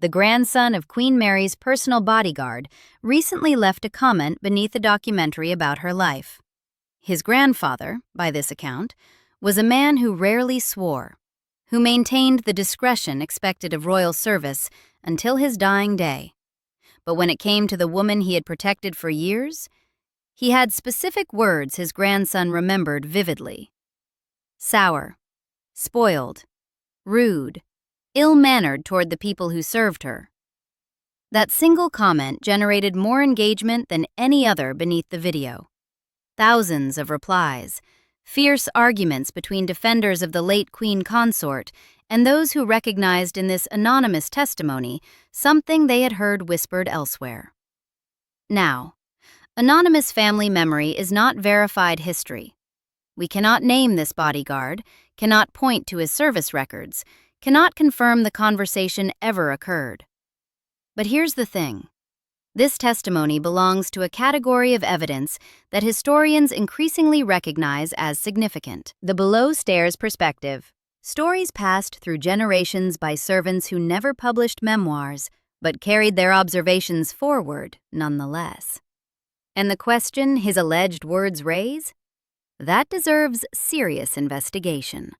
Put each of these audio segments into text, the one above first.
the grandson of Queen Mary's personal bodyguard, recently left a comment beneath a documentary about her life. His grandfather, by this account, was a man who rarely swore, who maintained the discretion expected of royal service until his dying day. But when it came to the woman he had protected for years, he had specific words his grandson remembered vividly. Sour, spoiled, rude, ill-mannered toward the people who served her. That single comment generated more engagement than any other beneath the video. Thousands of replies, fierce arguments between defenders of the late Queen Consort and those who recognized in this anonymous testimony something they had heard whispered elsewhere. Now, anonymous family memory is not verified history. We cannot name this bodyguard, cannot point to his service records, cannot confirm the conversation ever occurred. But here's the thing. This testimony belongs to a category of evidence that historians increasingly recognize as significant. The below-stairs perspective. Stories passed through generations by servants who never published memoirs, but carried their observations forward nonetheless. And the question his alleged words raise? That deserves serious investigation.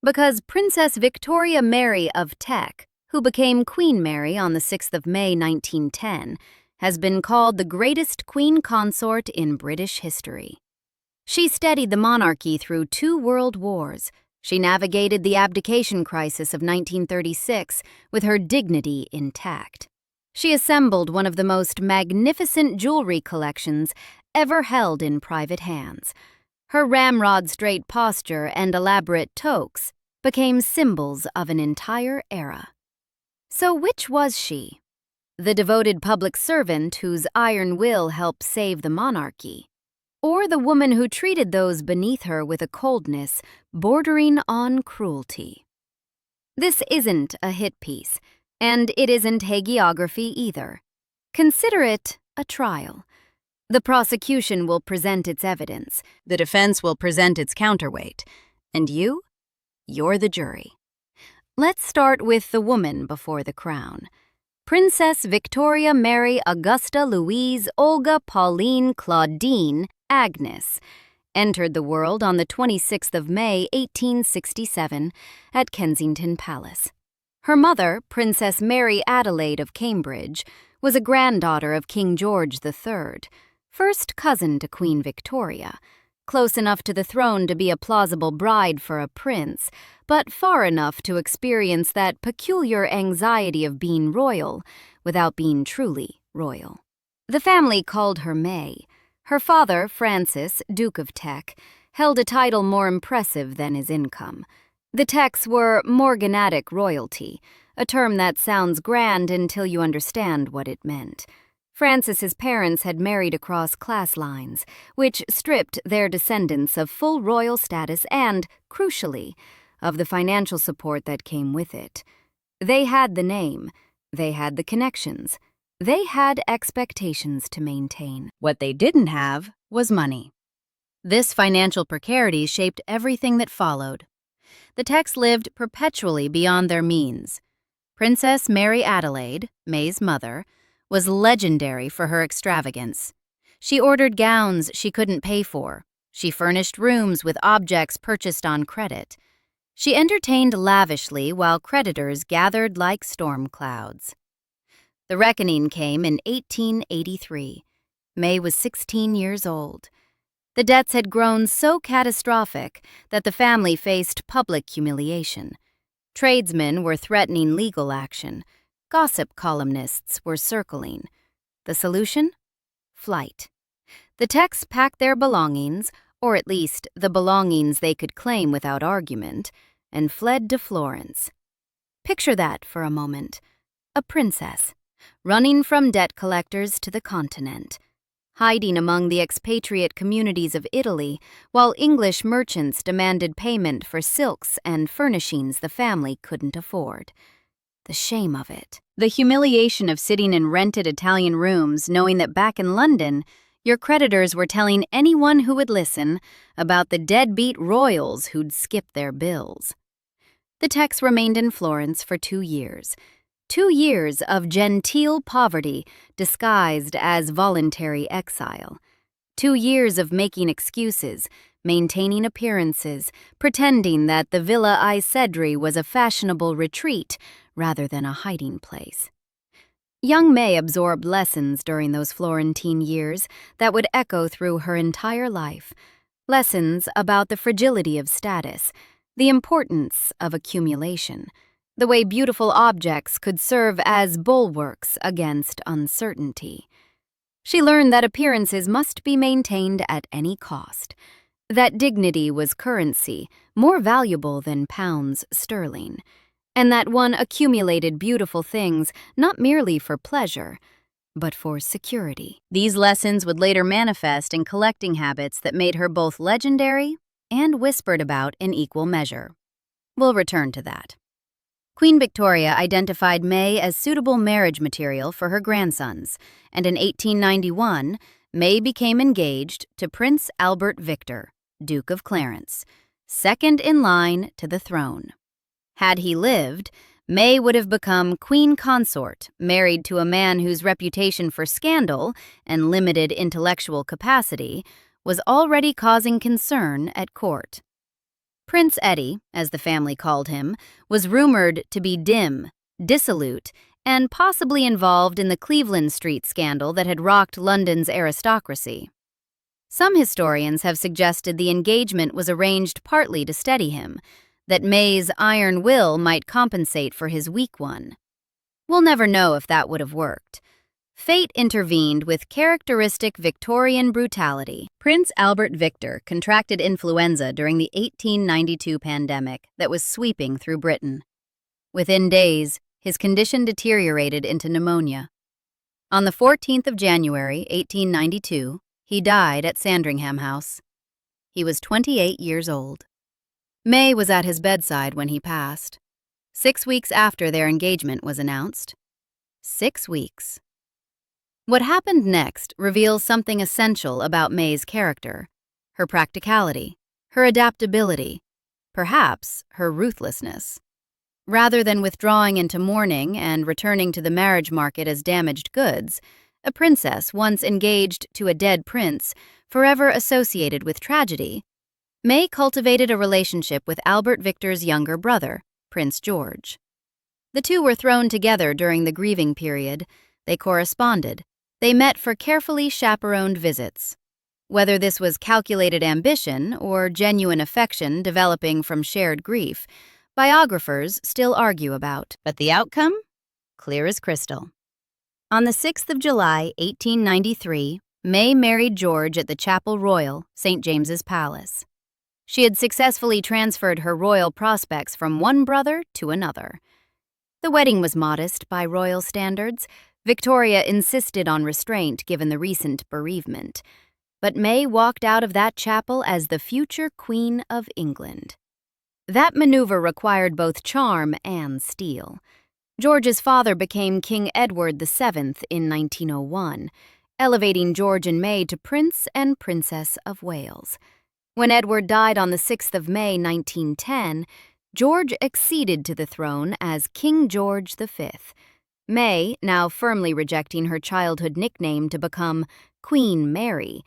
Because Princess Victoria Mary of Teck, who became Queen Mary on the 6th of May 1910, has been called the greatest Queen Consort in British history. She steadied the monarchy through 2 world wars. She navigated the abdication crisis of 1936 with her dignity intact. She assembled one of the most magnificent jewelry collections ever held in private hands. Her ramrod-straight posture and elaborate toques became symbols of an entire era. So which was she? The devoted public servant whose iron will helped save the monarchy? Or the woman who treated those beneath her with a coldness bordering on cruelty? This isn't a hit piece, and it isn't hagiography either. Consider it a trial. The prosecution will present its evidence, the defense will present its counterweight, and you're the jury. Let's start with the woman before the crown. Princess Victoria Mary Augusta Louise Olga Pauline Claudine Agnes entered the world on the 26th of May 1867 at Kensington Palace. Her mother, Princess Mary Adelaide of Cambridge, was a granddaughter of King George III, first cousin to Queen Victoria, close enough to the throne to be a plausible bride for a prince, but far enough to experience that peculiar anxiety of being royal without being truly royal. The family called her May. Her father, Francis, Duke of Teck, held a title more impressive than his income. The Tecks were morganatic royalty, a term that sounds grand until you understand what it meant. Francis's parents had married across class lines, which stripped their descendants of full royal status and, crucially, of the financial support that came with it. They had the name, they had the connections, they had expectations to maintain. What they didn't have was money. This financial precarity shaped everything that followed. The Tecks lived perpetually beyond their means. Princess Mary Adelaide, May's mother, was legendary for her extravagance. She ordered gowns she couldn't pay for. She furnished rooms with objects purchased on credit. She entertained lavishly while creditors gathered like storm clouds. The reckoning came in 1883. May was 16 years old. The debts had grown so catastrophic that the family faced public humiliation. Tradesmen were threatening legal action. Gossip columnists were circling. The solution? Flight. The Tecks packed their belongings, or at least the belongings they could claim without argument, and fled to Florence. Picture that for a moment. A princess, running from debt collectors to the continent, hiding among the expatriate communities of Italy while English merchants demanded payment for silks and furnishings the family couldn't afford. The shame of it. The humiliation of sitting in rented Italian rooms knowing that back in London, your creditors were telling anyone who would listen about the deadbeat royals who'd skipped their bills. The Tecks remained in Florence for 2 years. 2 years of genteel poverty disguised as voluntary exile. 2 years of making excuses, maintaining appearances, pretending that the Villa I Cedri was a fashionable retreat rather than a hiding place. Young May absorbed lessons during those Florentine years that would echo through her entire life. Lessons about the fragility of status, the importance of accumulation, the way beautiful objects could serve as bulwarks against uncertainty. She learned that appearances must be maintained at any cost, that dignity was currency more valuable than pounds sterling, and that one accumulated beautiful things not merely for pleasure, but for security. These lessons would later manifest in collecting habits that made her both legendary and whispered about in equal measure. We'll return to that. Queen Victoria identified May as suitable marriage material for her grandsons, and in 1891, May became engaged to Prince Albert Victor, Duke of Clarence, second in line to the throne. Had he lived, May would have become Queen Consort, married to a man whose reputation for scandal and limited intellectual capacity was already causing concern at court. Prince Eddie, as the family called him, was rumored to be dim, dissolute, and possibly involved in the Cleveland Street scandal that had rocked London's aristocracy. Some historians have suggested the engagement was arranged partly to steady him, that May's iron will might compensate for his weak one. We'll never know if that would have worked. Fate intervened with characteristic Victorian brutality. Prince Albert Victor contracted influenza during the 1892 pandemic that was sweeping through Britain. Within days, his condition deteriorated into pneumonia. On the 14th of January, 1892, he died at Sandringham House. He was 28 years old. May was at his bedside when he passed. 6 weeks after their engagement was announced. 6 weeks. What happened next reveals something essential about May's character, her practicality, her adaptability, perhaps her ruthlessness. Rather than withdrawing into mourning and returning to the marriage market as damaged goods, a princess once engaged to a dead prince, forever associated with tragedy, May cultivated a relationship with Albert Victor's younger brother, Prince George. The two were thrown together during the grieving period. They corresponded. They met for carefully chaperoned visits. Whether this was calculated ambition or genuine affection developing from shared grief, biographers still argue about. But the outcome? Clear as crystal. On the 6th of July, 1893, May married George at the Chapel Royal, St. James's Palace. She had successfully transferred her royal prospects from one brother to another. The wedding was modest by royal standards. Victoria insisted on restraint given the recent bereavement. But May walked out of that chapel as the future Queen of England. That maneuver required both charm and steel. George's father became King Edward VII in 1901, elevating George and May to Prince and Princess of Wales. When Edward died on the 6th of May 1910, George acceded to the throne as King George V. May, now firmly rejecting her childhood nickname to become Queen Mary,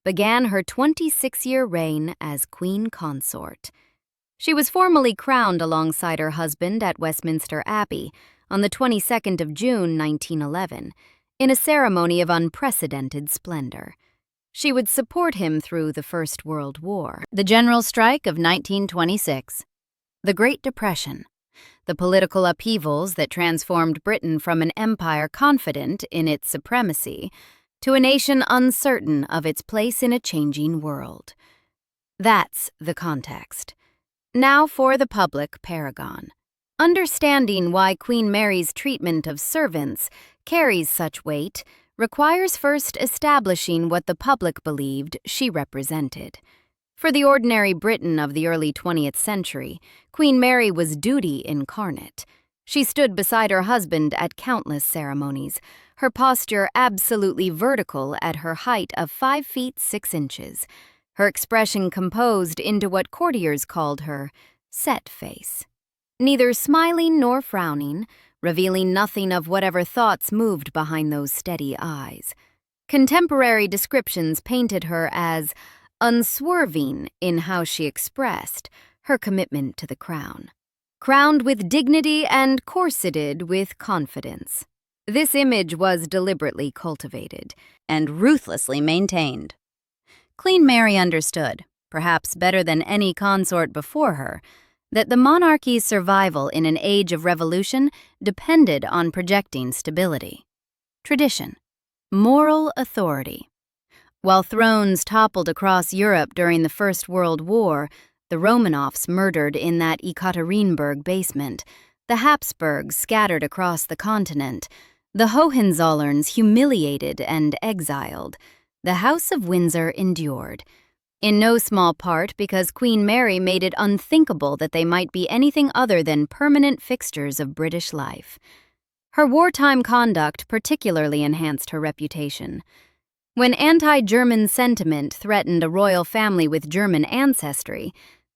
began her 26-year reign as Queen Consort. She was formally crowned alongside her husband at Westminster Abbey on the 22nd of June 1911, in a ceremony of unprecedented splendor. She would support him through the First World War, the General Strike of 1926, the Great Depression, the political upheavals that transformed Britain from an empire confident in its supremacy to a nation uncertain of its place in a changing world. That's the context. Now for the public paragon. Understanding why Queen Mary's treatment of servants carries such weight requires first establishing what the public believed she represented. For the ordinary Briton of the early 20th century, Queen Mary was duty incarnate. She stood beside her husband at countless ceremonies, her posture absolutely vertical at her height of 5 feet 6 inches, her expression composed into what courtiers called her set face. Neither smiling nor frowning, revealing nothing of whatever thoughts moved behind those steady eyes. Contemporary descriptions painted her as unswerving in how she expressed her commitment to the crown, crowned with dignity and corseted with confidence. This image was deliberately cultivated and ruthlessly maintained. Queen Mary understood, perhaps better than any consort before her, that the monarchy's survival in an age of revolution depended on projecting stability, tradition, moral authority. While thrones toppled across Europe during the First World War, the Romanovs murdered in that Ekaterinburg basement, the Habsburgs scattered across the continent, the Hohenzollerns humiliated and exiled, the House of Windsor endured, in no small part because Queen Mary made it unthinkable that they might be anything other than permanent fixtures of British life. Her wartime conduct particularly enhanced her reputation. When anti-German sentiment threatened a royal family with German ancestry,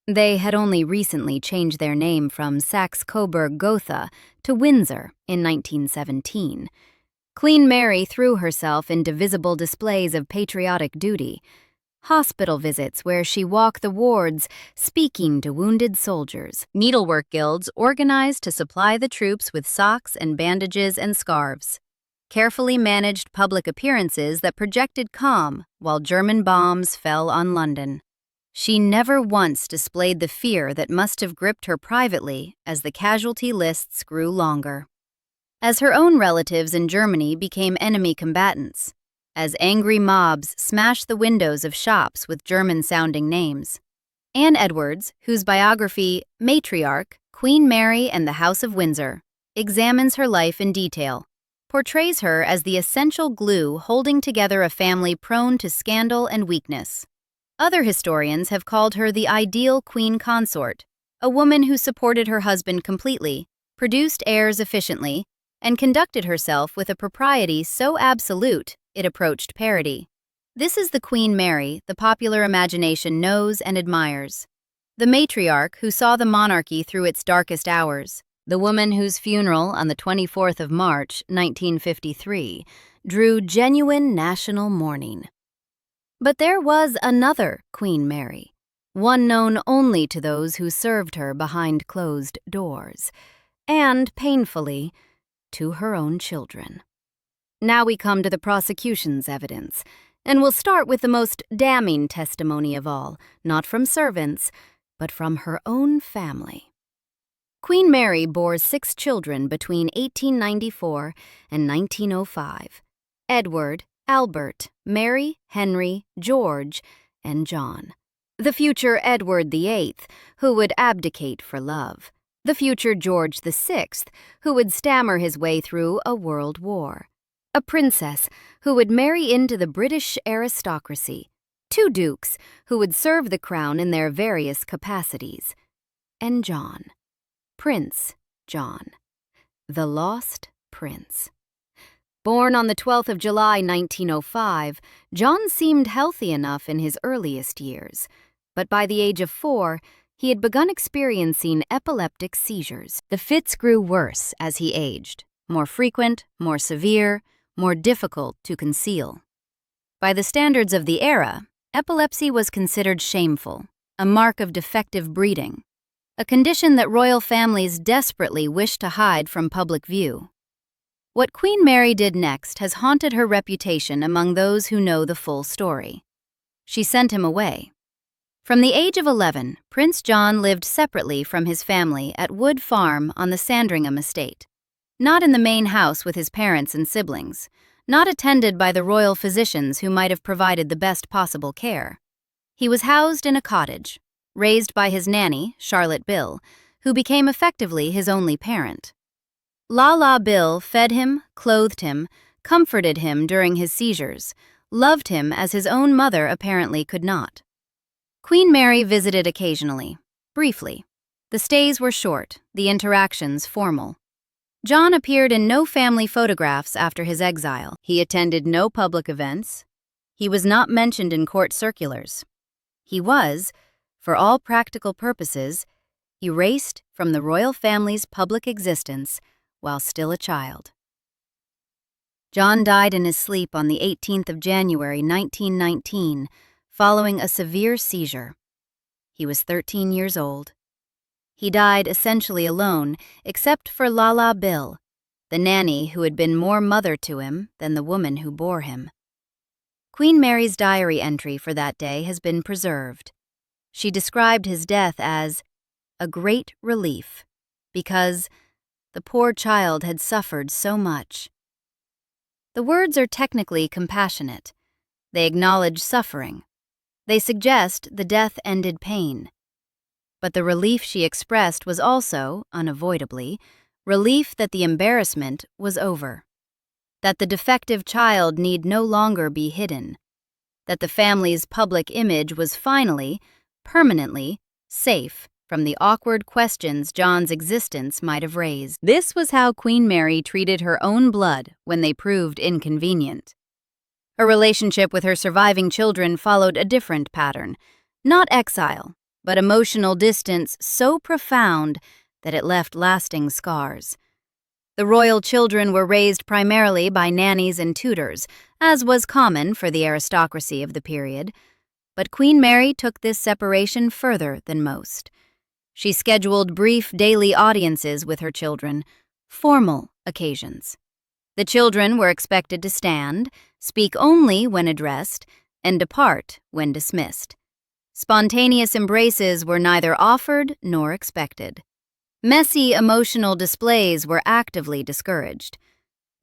they had only recently changed their name from Saxe-Coburg-Gotha to Windsor in 1917. Queen Mary threw herself into visible displays of patriotic duty, hospital visits where she walked the wards speaking to wounded soldiers, needlework guilds organized to supply the troops with socks and bandages and scarves, carefully managed public appearances that projected calm while German bombs fell on London. She never once displayed the fear that must have gripped her privately as the casualty lists grew longer. As her own relatives in Germany became enemy combatants, as angry mobs smashed the windows of shops with German-sounding names, Anne Edwards, whose biography, Matriarch, Queen Mary and the House of Windsor, examines her life in detail, portrays her as the essential glue holding together a family prone to scandal and weakness. Other historians have called her the ideal Queen Consort, a woman who supported her husband completely, produced heirs efficiently, and conducted herself with a propriety so absolute it approached parody. This is the Queen Mary the popular imagination knows and admires. The matriarch who saw the monarchy through its darkest hours, the woman whose funeral on the 24th of March, 1953, drew genuine national mourning. But there was another Queen Mary, one known only to those who served her behind closed doors, and, painfully, to her own children. Now we come to the prosecution's evidence, and we'll start with the most damning testimony of all, not from servants, but from her own family. Queen Mary bore 6 children between 1894 and 1905, Edward, Albert, Mary, Henry, George, and John. The future Edward VIII, who would abdicate for love. The future George VI, who would stammer his way through a world war. A princess who would marry into the British aristocracy. 2 dukes who would serve the crown in their various capacities. And John. Prince John. The lost prince. Born on the 12th of July, 1905, John seemed healthy enough in his earliest years, but by the age of 4, he had begun experiencing epileptic seizures. The fits grew worse as he aged, more frequent, more severe, more difficult to conceal. By the standards of the era, epilepsy was considered shameful, a mark of defective breeding, a condition that royal families desperately wished to hide from public view. What Queen Mary did next has haunted her reputation among those who know the full story. She sent him away. From the age of 11, Prince John lived separately from his family at Wood Farm on the Sandringham estate, not in the main house with his parents and siblings, not attended by the royal physicians who might have provided the best possible care. He was housed in a cottage, raised by his nanny, Charlotte Bill, who became effectively his only parent. La Bill fed him, clothed him, comforted him during his seizures, loved him as his own mother apparently could not. Queen Mary visited occasionally, briefly. The stays were short, the interactions formal. John appeared in no family photographs after his exile. He attended no public events. He was not mentioned in court circulars. He was, for all practical purposes, erased from the royal family's public existence while still a child. John died in his sleep on the 18th of January, 1919, following a severe seizure. He was 13 years old. He died essentially alone, except for Lala Bill, the nanny who had been more mother to him than the woman who bore him. Queen Mary's diary entry for that day has been preserved. She described his death as a great relief, because the poor child had suffered so much. The words are technically compassionate. They acknowledge suffering. They suggest the death ended pain. But the relief she expressed was also, unavoidably, relief that the embarrassment was over, that the defective child need no longer be hidden, that the family's public image was finally, permanently, safe from the awkward questions John's existence might have raised. This was how Queen Mary treated her own blood when they proved inconvenient. Her relationship with her surviving children followed a different pattern, not exile, but emotional distance so profound that it left lasting scars. The royal children were raised primarily by nannies and tutors, as was common for the aristocracy of the period. But Queen Mary took this separation further than most. She scheduled brief daily audiences with her children, formal occasions. The children were expected to stand, speak only when addressed, and depart when dismissed. Spontaneous embraces were neither offered nor expected. Messy emotional displays were actively discouraged.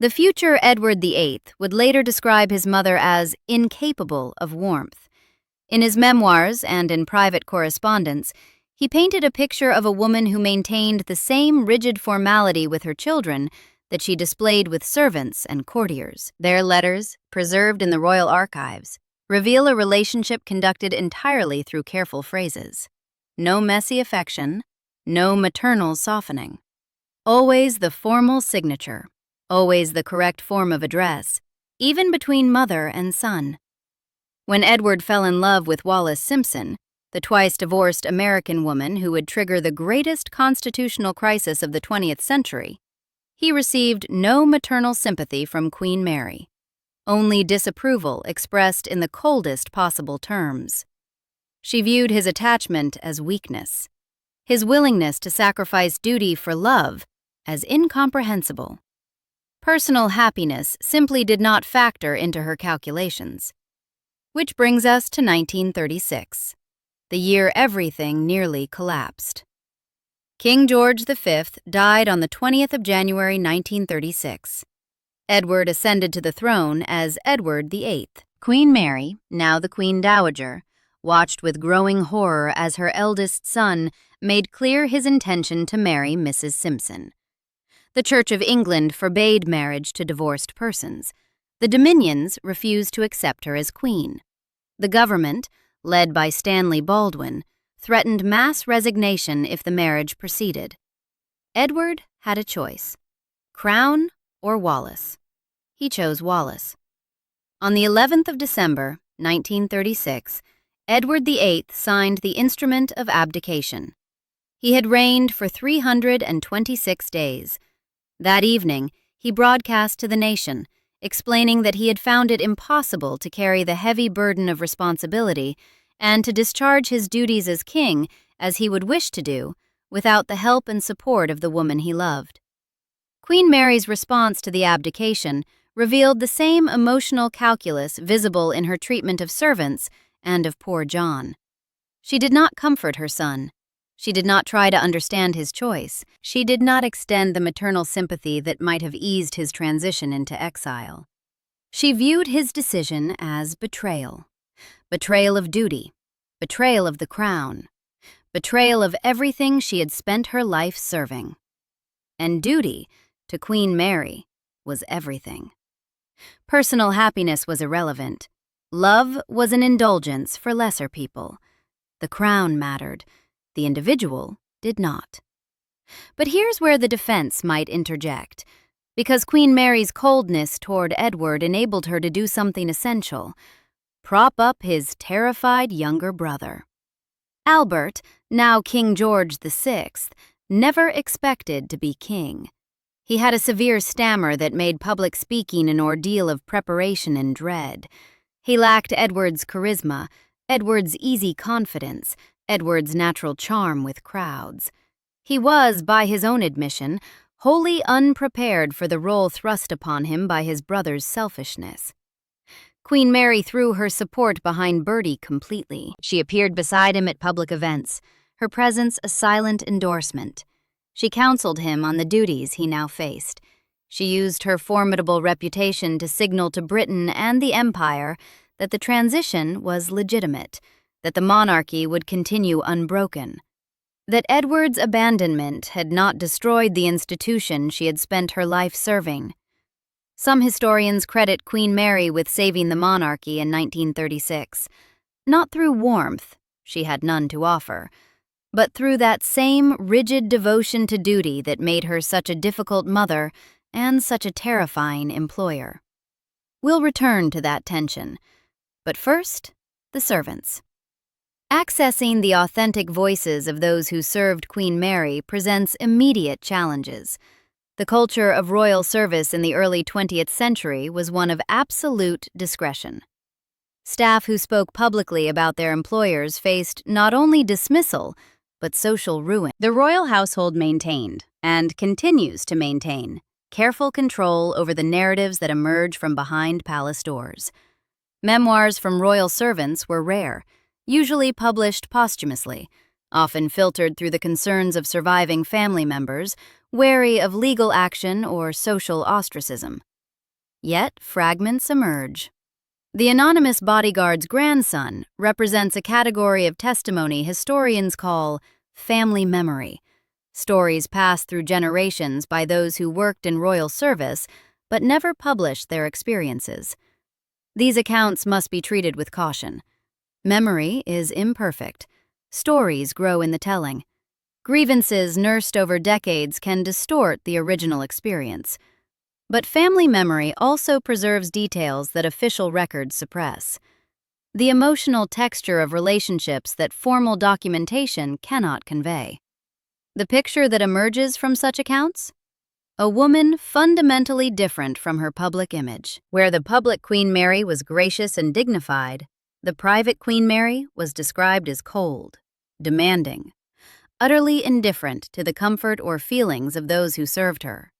The future Edward VIII would later describe his mother as incapable of warmth. In his memoirs and in private correspondence, he painted a picture of a woman who maintained the same rigid formality with her children that she displayed with servants and courtiers. Their letters, preserved in the royal archives, reveal a relationship conducted entirely through careful phrases. No messy affection, no maternal softening. Always the formal signature, always the correct form of address, even between mother and son. When Edward fell in love with Wallis Simpson, the twice-divorced American woman who would trigger the greatest constitutional crisis of the 20th century, he received no maternal sympathy from Queen Mary, only disapproval expressed in the coldest possible terms. She viewed his attachment as weakness, his willingness to sacrifice duty for love as incomprehensible. Personal happiness simply did not factor into her calculations. Which brings us to 1936, the year everything nearly collapsed. King George V died on the 20th of January 1936. Edward ascended to the throne as Edward VIII. Queen Mary, now the Queen Dowager, watched with growing horror as her eldest son made clear his intention to marry Mrs. Simpson. The Church of England forbade marriage to divorced persons. The Dominions refused to accept her as queen. The government, led by Stanley Baldwin, threatened mass resignation if the marriage proceeded. Edward had a choice: Crown or Wallis. He chose Wallis. On the 11th of December, 1936, Edward VIII signed the instrument of abdication. He had reigned for 326 days. That evening, he broadcast to the nation, explaining that he had found it impossible to carry the heavy burden of responsibility and to discharge his duties as king as he would wish to do without the help and support of the woman he loved. Queen Mary's response to the abdication revealed the same emotional calculus visible in her treatment of servants and of poor John. She did not comfort her son. She did not try to understand his choice. She did not extend the maternal sympathy that might have eased his transition into exile. She viewed his decision as betrayal. Betrayal of duty, betrayal of the crown, betrayal of everything she had spent her life serving. And duty, to Queen Mary, was everything. Personal happiness was irrelevant. Love was an indulgence for lesser people. The crown mattered. The individual did not. But here's where the defense might interject, because Queen Mary's coldness toward Edward enabled her to do something essential: prop up his terrified younger brother. Albert, now King George VI, never expected to be king. He had a severe stammer that made public speaking an ordeal of preparation and dread. He lacked Edward's charisma, Edward's easy confidence, Edward's natural charm with crowds. He was, by his own admission, wholly unprepared for the role thrust upon him by his brother's selfishness. Queen Mary threw her support behind Bertie completely. She appeared beside him at public events, her presence a silent endorsement. She counseled him on the duties he now faced. She used her formidable reputation to signal to Britain and the Empire that the transition was legitimate, that the monarchy would continue unbroken, that Edward's abandonment had not destroyed the institution she had spent her life serving. Some historians credit Queen Mary with saving the monarchy in 1936, not through warmth, she had none to offer, but through that same rigid devotion to duty that made her such a difficult mother and such a terrifying employer. We'll return to that tension, but first, the servants. Accessing the authentic voices of those who served Queen Mary presents immediate challenges. The culture of royal service in the early 20th century was one of absolute discretion. Staff who spoke publicly about their employers faced not only dismissal, but social ruin. The royal household maintained, and continues to maintain, careful control over the narratives that emerge from behind palace doors. Memoirs from royal servants were rare, usually published posthumously, often filtered through the concerns of surviving family members, wary of legal action or social ostracism. Yet fragments emerge. The anonymous bodyguard's grandson represents a category of testimony historians call family memory, stories passed through generations by those who worked in royal service but never published their experiences. These accounts must be treated with caution. Memory is imperfect. Stories grow in the telling. Grievances nursed over decades can distort the original experience. But family memory also preserves details that official records suppress. The emotional texture of relationships that formal documentation cannot convey. The picture that emerges from such accounts? A woman fundamentally different from her public image. Where the public Queen Mary was gracious and dignified, the private Queen Mary was described as cold, demanding, utterly indifferent to the comfort or feelings of those who served her.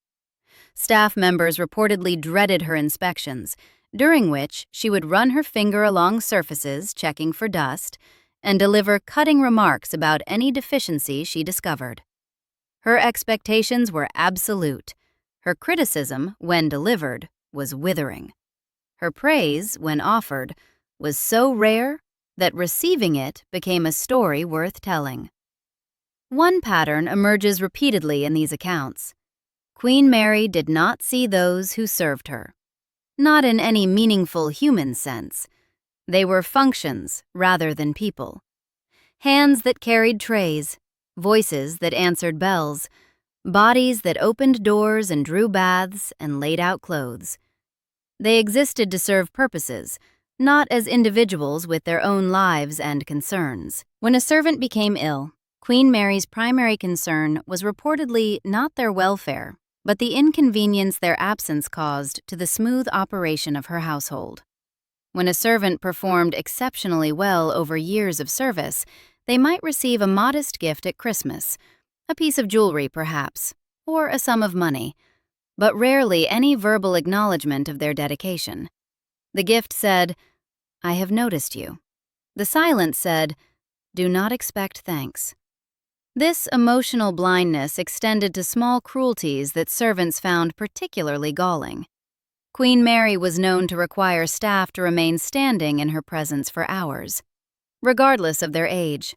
Staff members reportedly dreaded her inspections, during which she would run her finger along surfaces checking for dust and deliver cutting remarks about any deficiency she discovered. Her expectations were absolute. Her criticism, when delivered, was withering. Her praise, when offered, was so rare that receiving it became a story worth telling. One pattern emerges repeatedly in these accounts. Queen Mary did not see those who served her. Not in any meaningful human sense. They were functions rather than people. Hands that carried trays, voices that answered bells, bodies that opened doors and drew baths and laid out clothes. They existed to serve purposes, not as individuals with their own lives and concerns. When a servant became ill, Queen Mary's primary concern was reportedly not their welfare, but the inconvenience their absence caused to the smooth operation of her household. When a servant performed exceptionally well over years of service, they might receive a modest gift at Christmas, a piece of jewelry perhaps, or a sum of money, but rarely any verbal acknowledgement of their dedication. The gift said, "I have noticed you." The silence said, "Do not expect thanks." This emotional blindness extended to small cruelties that servants found particularly galling. Queen Mary was known to require staff to remain standing in her presence for hours, regardless of their age,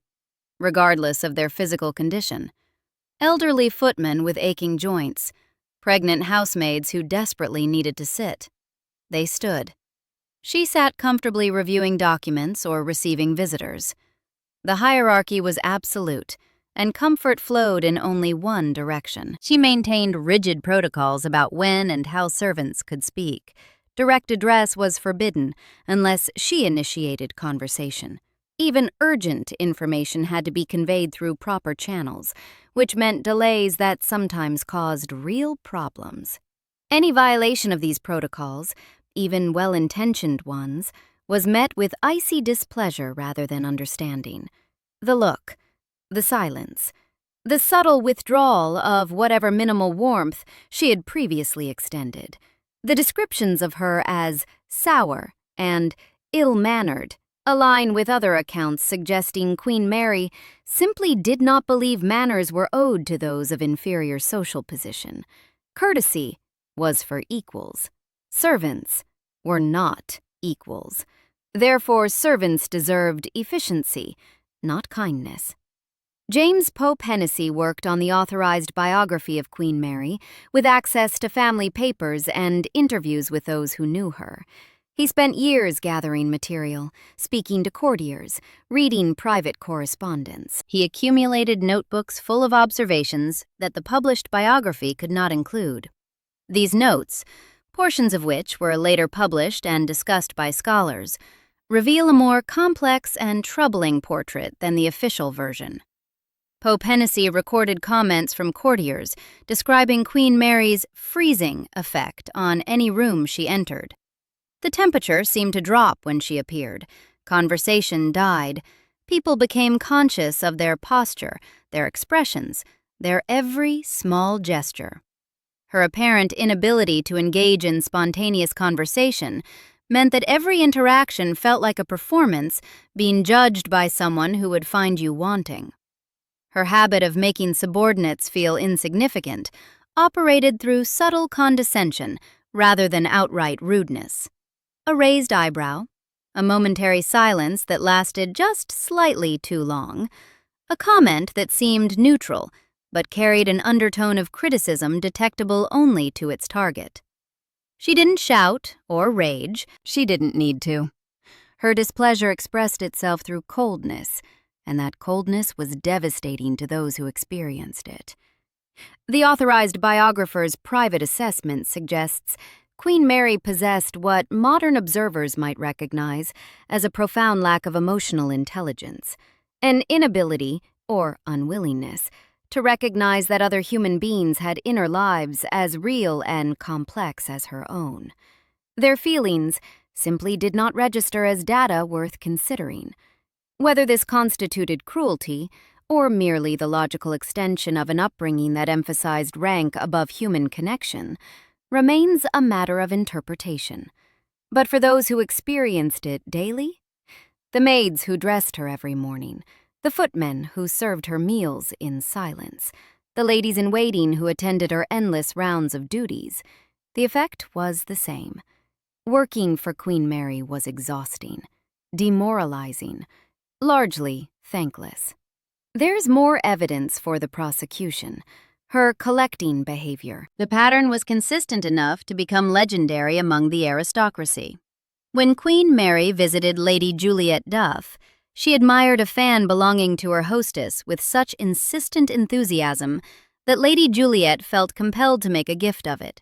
regardless of their physical condition. Elderly footmen with aching joints, pregnant housemaids who desperately needed to sit. They stood. She sat comfortably reviewing documents or receiving visitors. The hierarchy was absolute, and comfort flowed in only one direction. She maintained rigid protocols about when and how servants could speak. Direct address was forbidden unless she initiated conversation. Even urgent information had to be conveyed through proper channels, which meant delays that sometimes caused real problems. Any violation of these protocols, even well-intentioned ones, was met with icy displeasure rather than understanding. The look, the silence, the subtle withdrawal of whatever minimal warmth she had previously extended. The descriptions of her as sour and ill-mannered align with other accounts suggesting Queen Mary simply did not believe manners were owed to those of inferior social position. Courtesy was for equals. Servants were not equals. Therefore, servants deserved efficiency, not kindness. James Pope Hennessy worked on the authorized biography of Queen Mary, with access to family papers and interviews with those who knew her. He spent years gathering material, speaking to courtiers, reading private correspondence. He accumulated notebooks full of observations that the published biography could not include. These notes, portions of which were later published and discussed by scholars, reveal a more complex and troubling portrait than the official version. Pope Hennessy recorded comments from courtiers describing Queen Mary's freezing effect on any room she entered. The temperature seemed to drop when she appeared. Conversation died. People became conscious of their posture, their expressions, their every small gesture. Her apparent inability to engage in spontaneous conversation meant that every interaction felt like a performance being judged by someone who would find you wanting. Her habit of making subordinates feel insignificant operated through subtle condescension rather than outright rudeness. A raised eyebrow, a momentary silence that lasted just slightly too long, a comment that seemed neutral but carried an undertone of criticism detectable only to its target. She didn't shout or rage. She didn't need to. Her displeasure expressed itself through coldness, and that coldness was devastating to those who experienced it. The authorized biographer's private assessment suggests Queen Mary possessed what modern observers might recognize as a profound lack of emotional intelligence, an inability, or unwillingness, to recognize that other human beings had inner lives as real and complex as her own. Their feelings simply did not register as data worth considering. Whether this constituted cruelty, or merely the logical extension of an upbringing that emphasized rank above human connection, remains a matter of interpretation. But for those who experienced it daily, the maids who dressed her every morning, the footmen who served her meals in silence, the ladies-in-waiting who attended her endless rounds of duties, the effect was the same. Working for Queen Mary was exhausting, demoralizing, largely thankless. There's more evidence for the prosecution. Her collecting behavior. The pattern was consistent enough to become legendary among the aristocracy. When Queen Mary visited Lady Juliet Duff, she admired a fan belonging to her hostess with such insistent enthusiasm that Lady Juliet felt compelled to make a gift of it.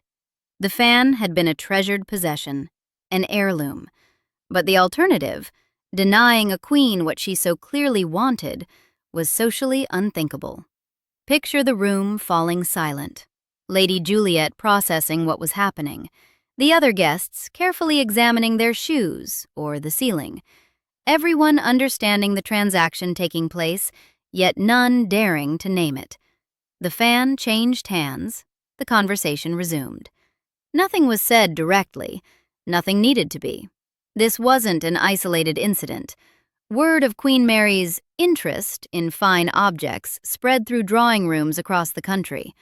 The fan had been a treasured possession, an heirloom. But the alternative, denying a queen what she so clearly wanted, was socially unthinkable. Picture the room falling silent, Lady Juliet processing what was happening, the other guests carefully examining their shoes or the ceiling, everyone understanding the transaction taking place, yet none daring to name it. The fan changed hands, the conversation resumed. Nothing was said directly, nothing needed to be. This wasn't an isolated incident. Word of Queen Mary's interest in fine objects spread through drawing rooms across the country.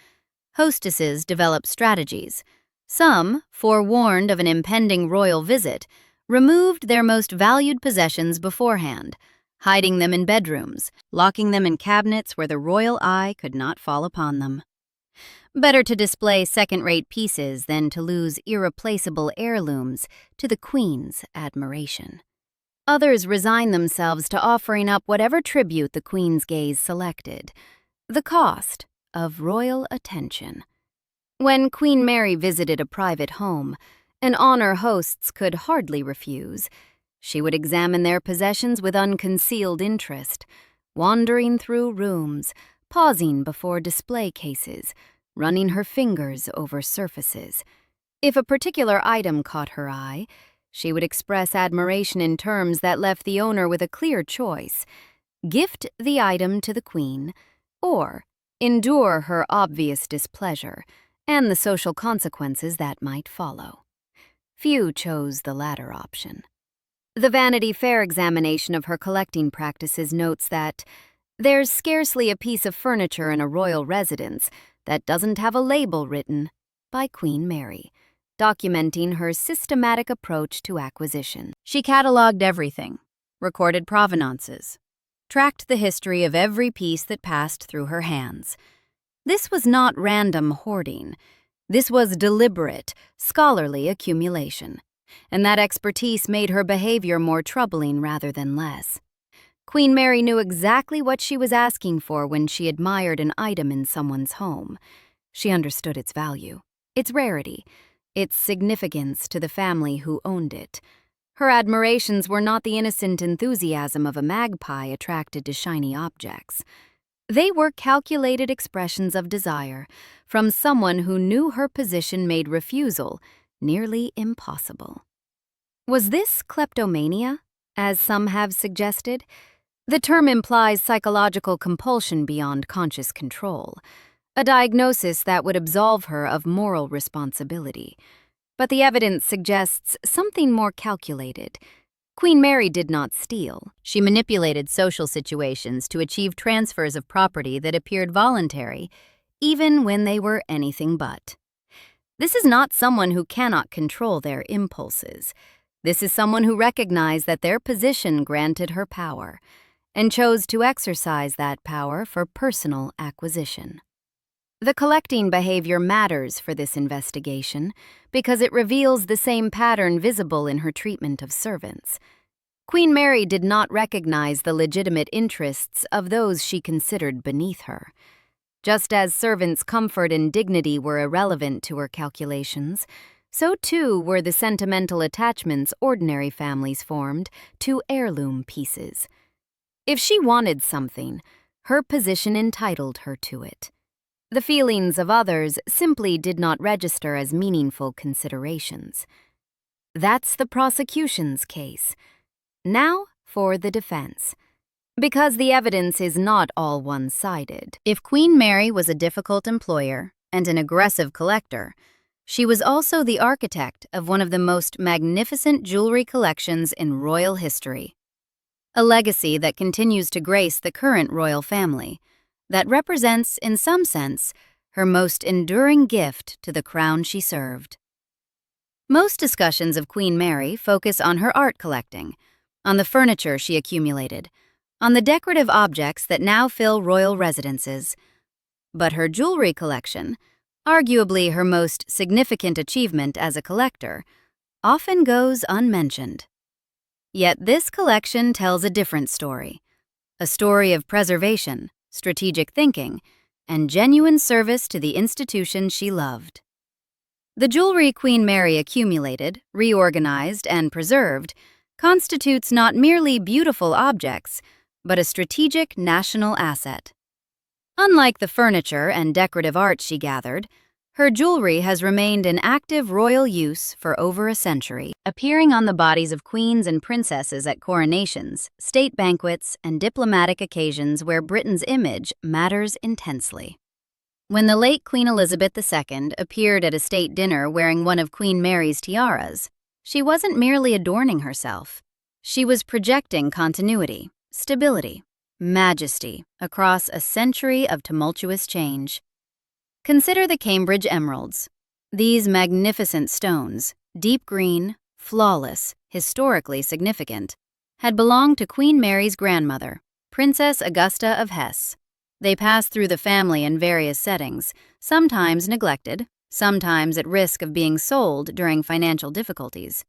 Hostesses developed strategies. Some, forewarned of an impending royal visit, removed their most valued possessions beforehand, hiding them in bedrooms, locking them in cabinets where the royal eye could not fall upon them. Better to display second-rate pieces than to lose irreplaceable heirlooms to the Queen's admiration. Others resigned themselves to offering up whatever tribute the Queen's gaze selected, the cost of royal attention. When Queen Mary visited a private home, an honor hosts could hardly refuse, She would examine their possessions with unconcealed interest, wandering through rooms, pausing before display cases, running her fingers over surfaces. If a particular item caught her eye, she would express admiration in terms that left the owner with a clear choice: gift the item to the queen, or endure her obvious displeasure and the social consequences that might follow. Few chose the latter option. The Vanity Fair examination of her collecting practices notes that there's scarcely a piece of furniture in a royal residence that doesn't have a label written by Queen Mary, documenting her systematic approach to acquisition. She cataloged everything, recorded provenances, tracked the history of every piece that passed through her hands. This was not random hoarding. This was deliberate, scholarly accumulation, and that expertise made her behavior more troubling rather than less. Queen Mary knew exactly what she was asking for when she admired an item in someone's home. She understood its value, its rarity, its significance to the family who owned it. Her admirations were not the innocent enthusiasm of a magpie attracted to shiny objects. They were calculated expressions of desire from someone who knew her position made refusal nearly impossible. Was this kleptomania, as some have suggested? The term implies psychological compulsion beyond conscious control, a diagnosis that would absolve her of moral responsibility. But the evidence suggests something more calculated. Queen Mary did not steal. She manipulated social situations to achieve transfers of property that appeared voluntary, even when they were anything but. This is not someone who cannot control their impulses. This is someone who recognized that their position granted her power, and chose to exercise that power for personal acquisition. The collecting behavior matters for this investigation because it reveals the same pattern visible in her treatment of servants. Queen Mary did not recognize the legitimate interests of those she considered beneath her. Just as servants' comfort and dignity were irrelevant to her calculations, so too were the sentimental attachments ordinary families formed to heirloom pieces. If she wanted something, her position entitled her to it. The feelings of others simply did not register as meaningful considerations. That's the prosecution's case. Now for the defense. Because the evidence is not all one-sided. If Queen Mary was a difficult employer and an aggressive collector, she was also the architect of one of the most magnificent jewelry collections in royal history. A legacy that continues to grace the current royal family, that represents, in some sense, her most enduring gift to the crown she served. Most discussions of Queen Mary focus on her art collecting, on the furniture she accumulated, on the decorative objects that now fill royal residences. But her jewelry collection, arguably her most significant achievement as a collector, often goes unmentioned. Yet this collection tells a different story, a story of preservation, strategic thinking, and genuine service to the institution she loved. The jewelry Queen Mary accumulated, reorganized, and preserved constitutes not merely beautiful objects, but a strategic national asset. Unlike the furniture and decorative art she gathered, her jewelry has remained in active royal use for over a century, appearing on the bodies of queens and princesses at coronations, state banquets, and diplomatic occasions where Britain's image matters intensely. When the late Queen Elizabeth II appeared at a state dinner wearing one of Queen Mary's tiaras, she wasn't merely adorning herself. She was projecting continuity, stability, majesty across a century of tumultuous change. Consider the Cambridge emeralds. These magnificent stones, deep green, flawless, historically significant, had belonged to Queen Mary's grandmother, Princess Augusta of Hesse. They passed through the family in various settings, sometimes neglected, sometimes at risk of being sold during financial difficulties.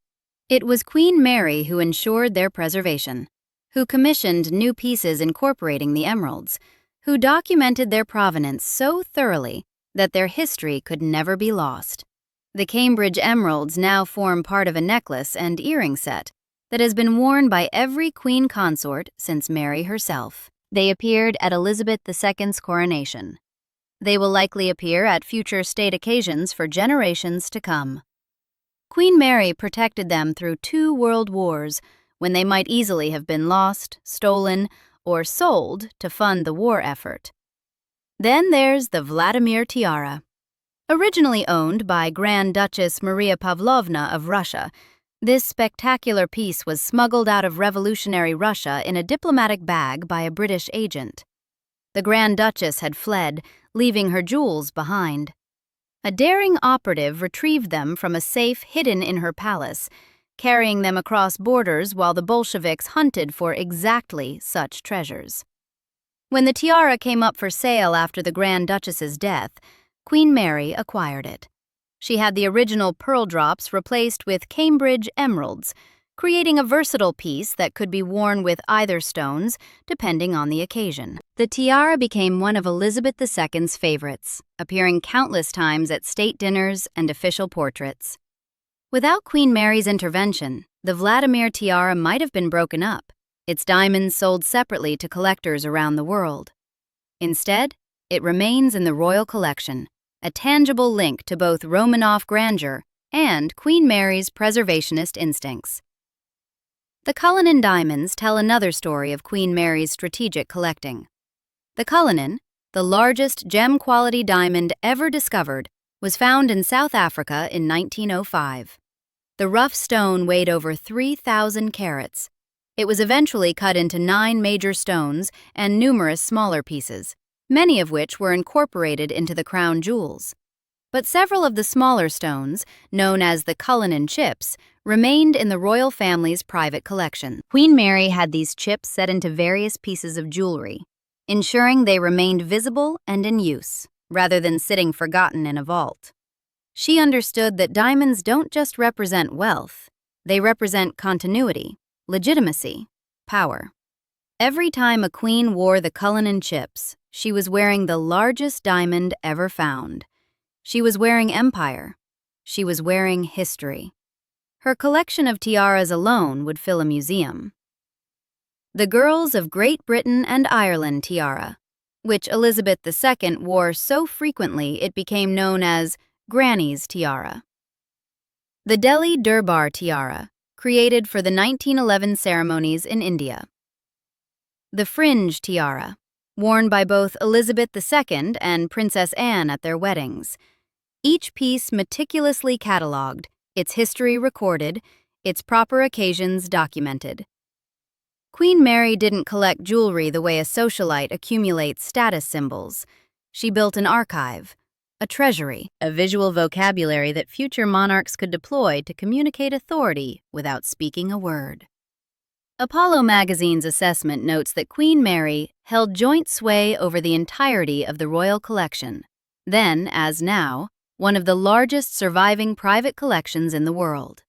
It was Queen Mary who ensured their preservation, who commissioned new pieces incorporating the emeralds, who documented their provenance so thoroughly that their history could never be lost. The Cambridge emeralds now form part of a necklace and earring set that has been worn by every queen consort since Mary herself. They appeared at Elizabeth II's coronation. They will likely appear at future state occasions for generations to come. Queen Mary protected them through 2 world wars, when they might easily have been lost, stolen, or sold to fund the war effort. Then there's the Vladimir tiara. Originally owned by Grand Duchess Maria Pavlovna of Russia, this spectacular piece was smuggled out of revolutionary Russia in a diplomatic bag by a British agent. The Grand Duchess had fled, leaving her jewels behind. A daring operative retrieved them from a safe hidden in her palace, carrying them across borders while the Bolsheviks hunted for exactly such treasures. When the tiara came up for sale after the Grand Duchess's death, Queen Mary acquired it. She had the original pearl drops replaced with Cambridge emeralds, creating a versatile piece that could be worn with either stones, depending on the occasion. The tiara became one of Elizabeth II's favorites, appearing countless times at state dinners and official portraits. Without Queen Mary's intervention, the Vladimir tiara might have been broken up, its diamonds sold separately to collectors around the world. Instead, it remains in the royal collection, a tangible link to both Romanov grandeur and Queen Mary's preservationist instincts. The Cullinan diamonds tell another story of Queen Mary's strategic collecting. The Cullinan, the largest gem-quality diamond ever discovered, was found in South Africa in 1905. The rough stone weighed over 3,000 carats. It was eventually cut into 9 major stones and numerous smaller pieces, many of which were incorporated into the crown jewels. But several of the smaller stones, known as the Cullinan chips, remained in the royal family's private collection. Queen Mary had these chips set into various pieces of jewelry, ensuring they remained visible and in use, rather than sitting forgotten in a vault. She understood that diamonds don't just represent wealth, they represent continuity, legitimacy, power. Every time a queen wore the Cullinan chips, she was wearing the largest diamond ever found. She was wearing empire. She was wearing history. Her collection of tiaras alone would fill a museum. The Girls of Great Britain and Ireland tiara, which Elizabeth II wore so frequently it became known as Granny's tiara. The Delhi Durbar tiara, created for the 1911 ceremonies in India. The Fringe tiara, worn by both Elizabeth II and Princess Anne at their weddings. Each piece meticulously catalogued, its history recorded, its proper occasions documented. Queen Mary didn't collect jewelry the way a socialite accumulates status symbols. She built an archive, a treasury, a visual vocabulary that future monarchs could deploy to communicate authority without speaking a word. Apollo magazine's assessment notes that Queen Mary held joint sway over the entirety of the royal collection, then, as now, one of the largest surviving private collections in the world.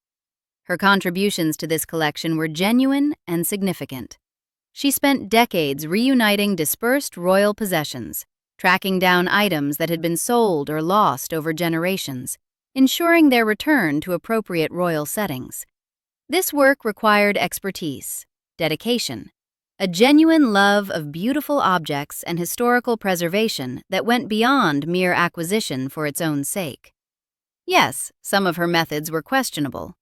Her contributions to this collection were genuine and significant. She spent decades reuniting dispersed royal possessions, tracking down items that had been sold or lost over generations, ensuring their return to appropriate royal settings. This work required expertise, dedication, a genuine love of beautiful objects and historical preservation that went beyond mere acquisition for its own sake. Yes, some of her methods were questionable,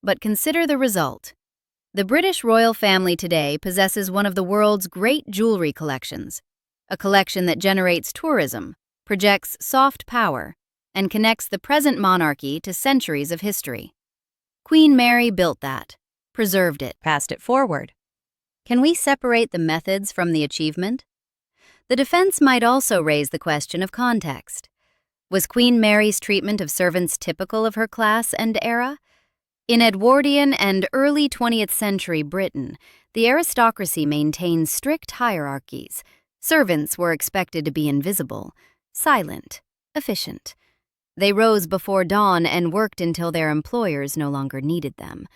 but consider the result. The British royal family today possesses one of the world's great jewelry collections, a collection that generates tourism, projects soft power, and connects the present monarchy to centuries of history. Queen Mary built that, preserved it, passed it forward. Can we separate the methods from the achievement? The defense might also raise the question of context. Was Queen Mary's treatment of servants typical of her class and era? In Edwardian and early 20th century Britain, the aristocracy maintained strict hierarchies. Servants were expected to be invisible, silent, efficient. They rose before dawn and worked until their employers no longer needed them.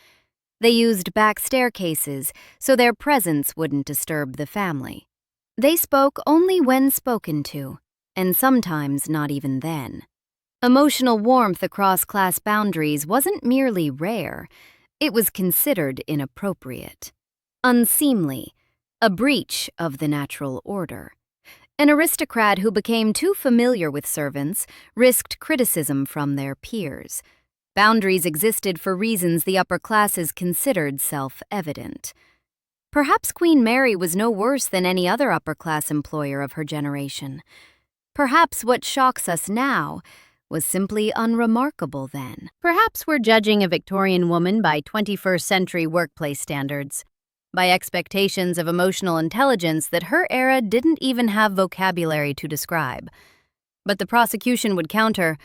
They used back staircases so their presence wouldn't disturb the family. They spoke only when spoken to, and sometimes not even then. Emotional warmth across class boundaries wasn't merely rare, It was considered inappropriate, unseemly, a breach of the natural order. An aristocrat who became too familiar with servants risked criticism from their peers. Boundaries existed for reasons the upper classes considered self-evident. Perhaps Queen Mary was no worse than any other upper-class employer of her generation. Perhaps what shocks us now was simply unremarkable then. Perhaps we're judging a Victorian woman by 21st century workplace standards, by expectations of emotional intelligence that her era didn't even have vocabulary to describe. But the prosecution would counter,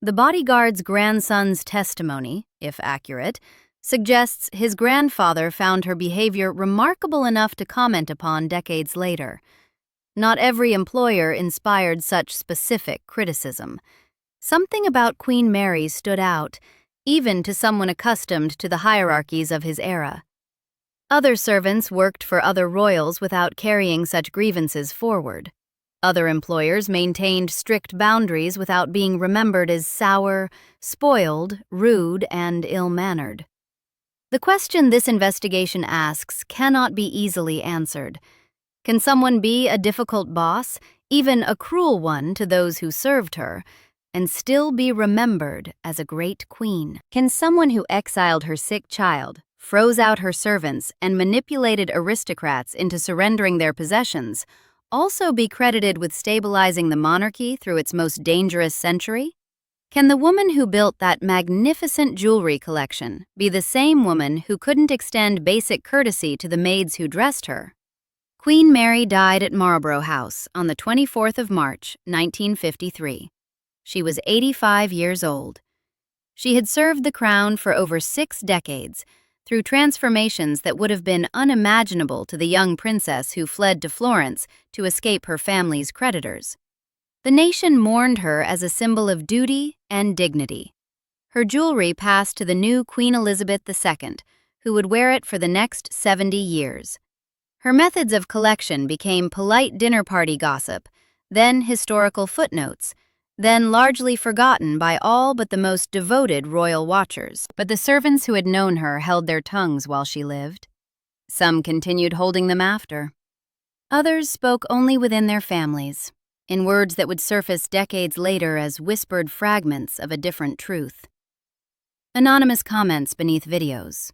the bodyguard's grandson's testimony, if accurate, suggests his grandfather found her behavior remarkable enough to comment upon decades later. Not every employer inspired such specific criticism. Something about Queen Mary stood out, even to someone accustomed to the hierarchies of his era. Other servants worked for other royals without carrying such grievances forward. Other employers maintained strict boundaries without being remembered as sour, spoiled, rude, and ill-mannered. The question this investigation asks cannot be easily answered. Can someone be a difficult boss, even a cruel one to those who served her, and still be remembered as a great queen? Can someone who exiled her sick child, froze out her servants, and manipulated aristocrats into surrendering their possessions also be credited with stabilizing the monarchy through its most dangerous century? Can the woman who built that magnificent jewelry collection be the same woman who couldn't extend basic courtesy to the maids who dressed her? Queen Mary died at Marlborough House on the 24th of March, 1953. She was 85 years old. She had served the crown for over 6 decades, through transformations that would have been unimaginable to the young princess who fled to Florence to escape her family's creditors. The nation mourned her as a symbol of duty and dignity. Her jewelry passed to the new Queen Elizabeth II, who would wear it for the next 70 years. Her methods of collection became polite dinner party gossip, then historical footnotes, then largely forgotten by all but the most devoted royal watchers. But the servants who had known her held their tongues while she lived. Some continued holding them after. Others spoke only within their families, in words that would surface decades later as whispered fragments of a different truth. Anonymous comments beneath videos.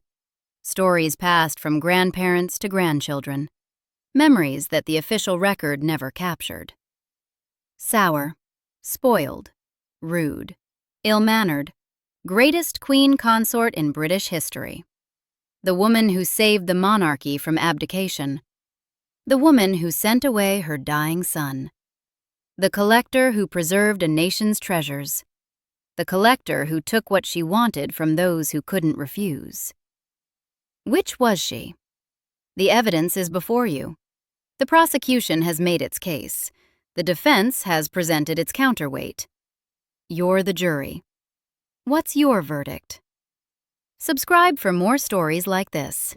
Stories passed from grandparents to grandchildren. Memories that the official record never captured. Sour. Spoiled, rude, ill-mannered, greatest Queen Consort in British history. The woman who saved the monarchy from abdication. The woman who sent away her dying son. The collector who preserved a nation's treasures. The collector who took what she wanted from those who couldn't refuse. Which was she? The evidence is before you. The prosecution has made its case. The defense has presented its counterweight. You're the jury. What's your verdict? Subscribe for more stories like this.